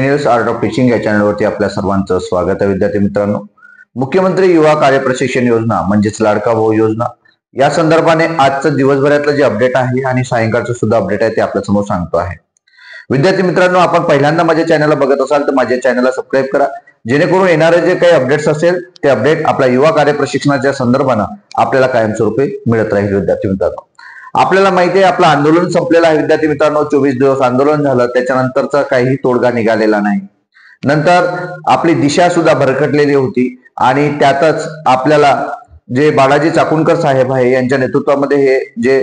News art of teaching या चॅनलवरती आपल्या सर्वांचं स्वागत आहे. विद्यार्थी मित्रांनो, मुख्यमंत्री युवा कार्य प्रशिक्षण योजना म्हणजेच लाडका भाऊ योजना या संदर्भाने आजचं दिवसभरातलं जे अपडेट आहे आणि सायंकाळचं सुद्धा अपडेट आहे ते आपल्या समोर सांगतो आहे. विद्यार्थी मित्रांनो, आपण पहिल्यांदा माझ्या चॅनलला बघत असाल तर माझ्या चॅनलला सबस्क्राईब करा, जेणेकरून येणारे जे काही अपडेट्स असेल ते अपडेट आपल्या युवा कार्य प्रशिक्षणाच्या संदर्भानं आपल्याला कायमस्वरूपी मिळत राहील. विद्यार्थी मित्रांनो, आपल्याला माहिती आहे आपलं आंदोलन संपलेलं आहे. विद्यार्थी मित्रांनो, 24 दिवस आंदोलन झालं, त्याच्यानंतरचा काही तोडगा निघालेला नाही. नंतर आपली दिशा सुद्धा भरकटलेली होती आणि त्यातच आपल्याला जे बाळाजी चाकूरकर साहेब आहे यांच्या नेतृत्वामध्ये हे जे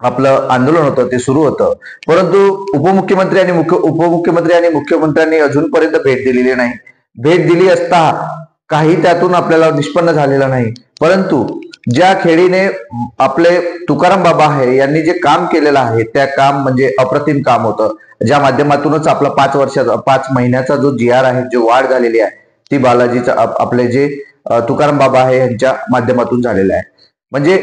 आपलं आंदोलन होतं ते सुरू होतं, परंतु उपमुख्यमंत्री आणि मुख्यमंत्र्यांनी अजूनपर्यंत भेट दिलेली नाही. भेट दिली असता काही त्यातून आपल्याला निष्पन्न झालेलं नाही. परंतु ज्या खेळीने आपले तुकाराम बाबा आहे यांनी जे काम केलेलं आहे त्या काम म्हणजे अप्रतिम काम होतं, ज्या माध्यमातूनच आपला 5 महिन्याचा जो GR आहे, जो वाढ झालेली आहे ती बालाजीचा आपले जे तुकाराम बाबा आहे यांच्या माध्यमातून झालेला आहे. म्हणजे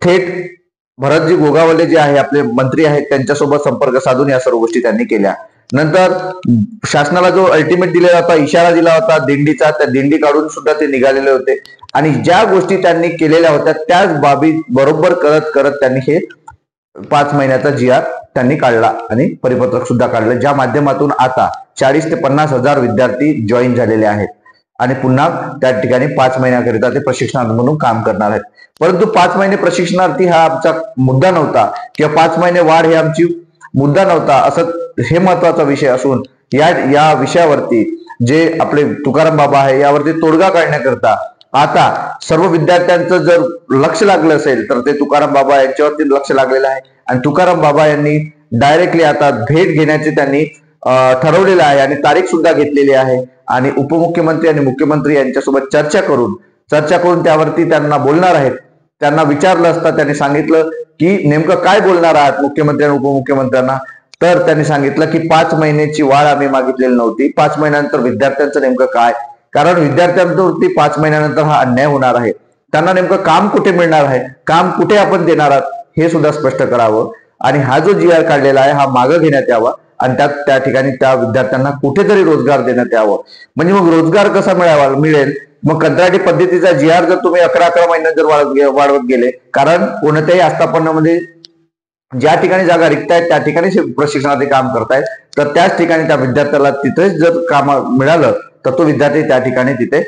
थेट भरतजी गोगावले जे आहे आपले मंत्री आहेत त्यांच्यासोबत संपर्क साधून या सर्व गोष्टी त्यांनी केल्या. नंतर शासनाला जो अल्टिमेट दिलेला होता, इशारा दिला होता दिंडीचा, त्या दिंडी काढून सुद्धा ते निघालेले होते आणि ज्या गोष्टी त्यांनी केलेल्या होत्या त्याच बाबी बरोबर करत करत त्यांनी हे 5 महिन्याचा GR त्यांनी काढला आणि परिपत्रक सुद्धा काढलं, ज्या माध्यमातून आता 40 ते 50 हजार विद्यार्थी जॉईन झालेले आहेत आणि पुन्हा त्या ठिकाणी 5 महिन्याकरिता ते प्रशिक्षणार्थी म्हणून काम करणार आहेत. परंतु 5 महिने प्रशिक्षणार्थी हा आमचा मुद्दा नव्हता किंवा 5 महिने वाढ हे आमची मुद्दा नव्हता, असं हे महत्वाचा विषय असून या विषयावरती जे आपले तुकाराम बाबा आहे यावरती तोडगा काढण्याकरता आता सर्व विद्यार्थ्यांचं जर लक्ष लागलं असेल तर ते तुकाराम बाबा यांच्यावरती लक्ष लागलेलं आहे आणि तुकाराम बाबा यांनी डायरेक्टली आता भेट घेण्याचे त्यांनी ठरवलेलं आहे आणि तारीख सुद्धा घेतलेली आहे आणि उपमुख्यमंत्री आणि मुख्यमंत्री यांच्यासोबत चर्चा करून त्यावरती त्यांना बोलणार आहेत. त्यांना विचारलं असता त्यांनी सांगितलं की नेमकं काय बोलणार आहात मुख्यमंत्री आणि उपमुख्यमंत्र्यांना, तर त्यांनी सांगितलं की 5 महिन्याची वाढ आम्ही मागितलेली नव्हती, 5 महिन्यानंतर विद्यार्थ्यांचं नेमकं काय, कारण विद्यार्थ्यांवरती 5 महिन्यानंतर हा अन्याय होणार आहे, त्यांना नेमकं काम कुठे मिळणार आहे, काम कुठे आपण देणार आहात हे सुद्धा स्पष्ट करावं आणि हा जो GR काढलेला आहे हा मागं घेण्यात यावा आणि त्या ठिकाणी त्या विद्यार्थ्यांना कुठेतरी रोजगार देण्यात यावं. म्हणजे मग रोजगार कसा मिळेल, मग कंत्राटी पद्धतीचा GR जर तुम्ही 11 महिन्यात जर वाढवत गेले, कारण कोणत्याही आस्थापनामध्ये ज्या ठिकाणी जागा रिक्त आहेत त्या ठिकाणी प्रशिक्षणार्थी काम करतायत, तर त्याच ठिकाणी त्या विद्यार्थ्याला तिथेच जर काम मिळालं तर तो विद्यार्थी त्या ठिकाणी तिथे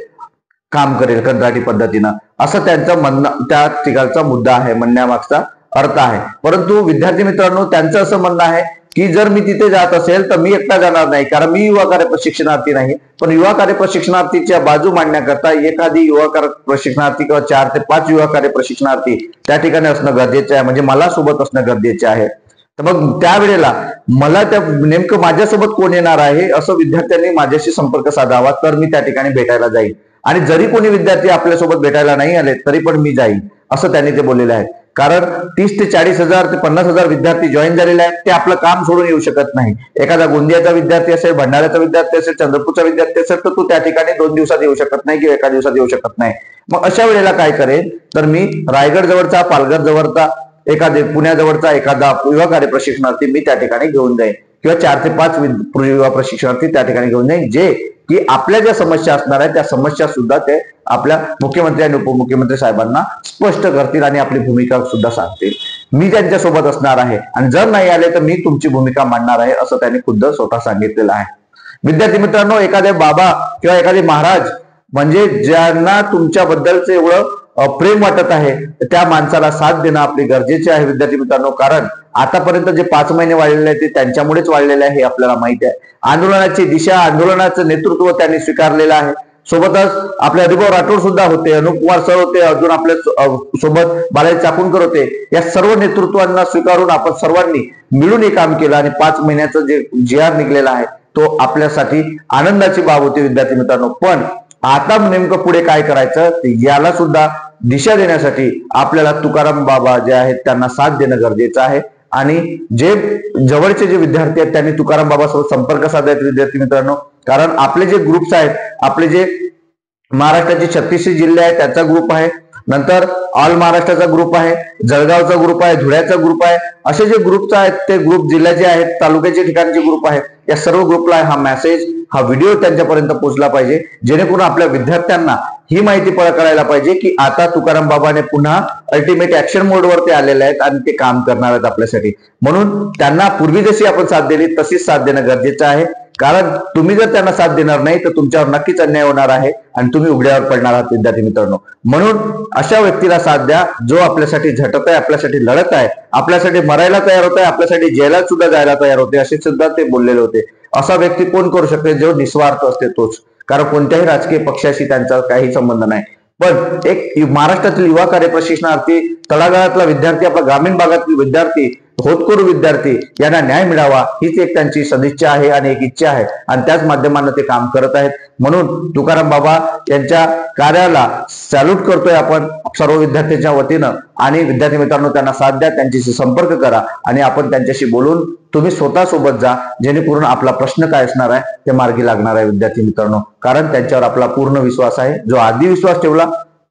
काम करेल कंत्राटी पद्धतीनं, असं त्यांचं म्हणणं त्या ठिकाणचा मुद्दा आहे, म्हणण्यामागचा अर्थ आहे. परंतु विद्यार्थी मित्रांनो, त्यांचं असं म्हणणं आहे की जर मी तिथे जात असेल तर मी एकटा जाणार नाही, कारण मी युवा कार्य प्रशिक्षणार्थी नाही, पण युवा कार्य प्रशिक्षणार्थीच्या बाजू मांडण्याकरता एखादी युवा कार्य प्रशिक्षणार्थी किंवा 4 ते 5 युवा कार्य प्रशिक्षणार्थी त्या ठिकाणी असणं गरजेचं आहे, म्हणजे मला सोबत असणं गरजेचे आहे. तर मग त्यावेळेला मला त्या नेमकं माझ्यासोबत कोण येणार आहे असं विद्यार्थ्यांनी माझ्याशी संपर्क साधावा, तर मी त्या ठिकाणी भेटायला जाईल आणि जरी कोणी विद्यार्थी आपल्यासोबत भेटायला नाही आले तरी पण मी जाईल, असं त्यांनी ते बोललेलं आहे. कारण 30 ते 40 हजार ते 50 हजार विद्यार्थी जॉईन झालेले आहेत, ते आपलं काम सोडून येऊ शकत नाही. एखादा गोंदियाचा विद्यार्थी असेल, भंडाऱ्याचा विद्यार्थी असेल, चंद्रपूरचा विद्यार्थी असेल तर तो त्या ठिकाणी 2 दिवसात येऊ शकत नाही किंवा 1 दिवसात येऊ शकत नाही. मग अशा वेळेला काय करेल तर मी रायगड जवळचा, पालघर जवळचा, पुण्याजवळचा एखादा युवा कार्य प्रशिक्षणार्थी मी त्या ठिकाणी घेऊन जाईन किंवा 4 ते 5 युवा प्रशिक्षणार्थी त्या ठिकाणी घेऊन जाईन, जे की आपल्या ज्या समस्या असणार आहेत त्या समस्या सुद्धा ते आपल्या मुख्यमंत्री आणि उपमुख्यमंत्री साहेबांना स्पष्ट करतील आणि आपली भूमिका सुद्धा सांगतील. मी त्यांच्यासोबत असणार आहे आणि जर नाही आले तर मी तुमची भूमिका मांडणार आहे, असं त्यांनी खुद्द स्वतः सांगितलेलं आहे. विद्यार्थी मित्रांनो, एखादे बाबा किंवा एखादे महाराज म्हणजे ज्यांना तुमच्याबद्दलचं एवढं प्रेम वाटत आहे त्या माणसाला साथ देणं आपले गरजेचे आहे. विद्यार्थी मित्रांनो, कारण आतापर्यंत जे 5 महिने वाढलेले आहेत ते त्यांच्यामुळेच वाढलेले आहे हे आपल्याला माहिती आहे. आंदोलनाची दिशा, आंदोलनाचं नेतृत्व त्यांनी स्वीकारलेलं आहे. सोबतच आपले हरिभाऊ राठोड सुद्धा होते, अनुप कुमार सर होते, अजून आपल्या सोबत बाळाजी चाकूरकर होते. या सर्व नेतृत्वांना स्वीकारून आपण सर्वांनी मिळून हे काम केलं आणि 5 महिन्याचं जे GR निघलेला आहे तो आपल्यासाठी आनंदाची बाब होती. विद्यार्थी मित्रांनो, पण आता नेमकं पुढे काय करायचं याला सुद्धा दिशा देण्यासाठी आपल्याला तुकाराम बाबा जे आहेत त्यांना साथ देणं गरजेचं आहे आणि जे जवळचे जे विद्यार्थी आहेत त्यांनी तुकाराम बाबासोबत संपर्क साधायचा. विद्यार्थी मित्रांनो, कारण आपले जे ग्रुप्स आहेत, आपले जे महाराष्ट्राचे 36 जिल्हे आहेत त्याचा ग्रुप आहे, नंतर ऑल महाराष्ट्राचा ग्रुप आहे, जळगावचा ग्रुप आहे, धुळ्याचा ग्रुप आहे. असे जे ग्रुपचा आहेत ते ग्रुप जिल्ह्याचे आहेत, तालुक्याचे ठिकाणचे ग्रुप आहेत. या सर्व ग्रुपला हा मेसेज, हा व्हिडिओ त्यांच्यापर्यंत पोहोचला पाहिजे, जेणेकरून आपल्या विद्यार्थ्यांना ही माहिती कळायला पाहिजे की आता तुकाराम बाबाने पुन्हा अल्टिमेट ऍक्शन मोडवरती आलेले आहेत आणि ते काम करणार आहेत आपल्यासाठी. म्हणून त्यांना पूर्वी जशी आपण साथ दिली तशीच साथ देणं गरजेचं आहे. कारण तुम्ही जर त्यांना साथ देणार नाही तर तुमच्यावर नक्कीच अन्याय होणार आहे आणि तुम्ही उघड्यावर पडणार आहात विद्यार्थी मित्रांनो. म्हणून अशा व्यक्तीला साथ द्या जो आपल्यासाठी झटत आहे, आपल्यासाठी लढत आहे, आपल्यासाठी मरायला तयार होत आहे, आपल्यासाठी जेलात सुद्धा जायला तयार होते, असे सुद्धा ते बोललेले होते. असा व्यक्ती कोण करू शकते? जो निस्वार्थ असते तोच. कारण कोणत्याही राजकीय पक्षाशी त्यांचा काही संबंध नाही. पण एक महाराष्ट्रातील युवा कार्य प्रशिक्षणार्थी, तळागाळातला विद्यार्थी, आपला ग्रामीण भागातील विद्यार्थी, होतकरू विद्यार्थी यांना न्याय मिळावा हीच एक त्यांची सदिच्छा आहे आणि एक इच्छा आहे आणि त्याच माध्यमाने ते काम करत आहेत. म्हणून तुकाराम बाबा यांच्या कार्याला सॅल्यूट करतोय आपण सर्व विद्यार्थ्यांच्या वतीनं. आणि विद्यार्थी मित्रांनो, त्यांना साथ द्या, त्यांच्याशी संपर्क करा आणि आपण त्यांच्याशी बोलून तुम्ही स्वतः सोबत जा, जेणेकरून आपला प्रश्न काय असणार आहे ते मार्गी लागणार आहे विद्यार्थी मित्रांनो. कारण त्यांच्यावर आपला पूर्ण विश्वास आहे. जो आधी विश्वास ठेवला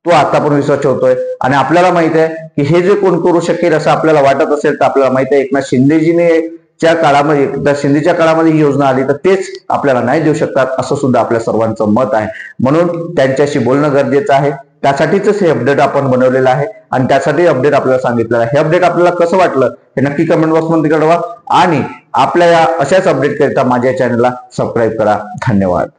तो आता पण विश्वास ठेवतोय. आणि आपल्याला माहित आहे की हे जे कोण करू शकेल असं आपल्याला वाटत असेल तर आपल्याला माहित आहे एकनाथ शिंदेजीच्या काळामध्ये ही योजना आली तर तेच आपल्याला नाही देऊ शकतात असं सुद्धा आपल्या सर्वांचं मत आहे. म्हणून त्यांच्याशी बोलणं गरजेचं आहे. त्यासाठीच हे अपडेट आपण बनवलेलं आहे आणि त्यासाठी अपडेट आपल्याला सांगितलेलं आहे. हे अपडेट आपल्याला कसं वाटलं हे नक्की कमेंट बॉक्समध्ये कळवा आणि आपल्या अशाच अपडेट करिता माझ्या चॅनलला सबस्क्राईब करा. धन्यवाद.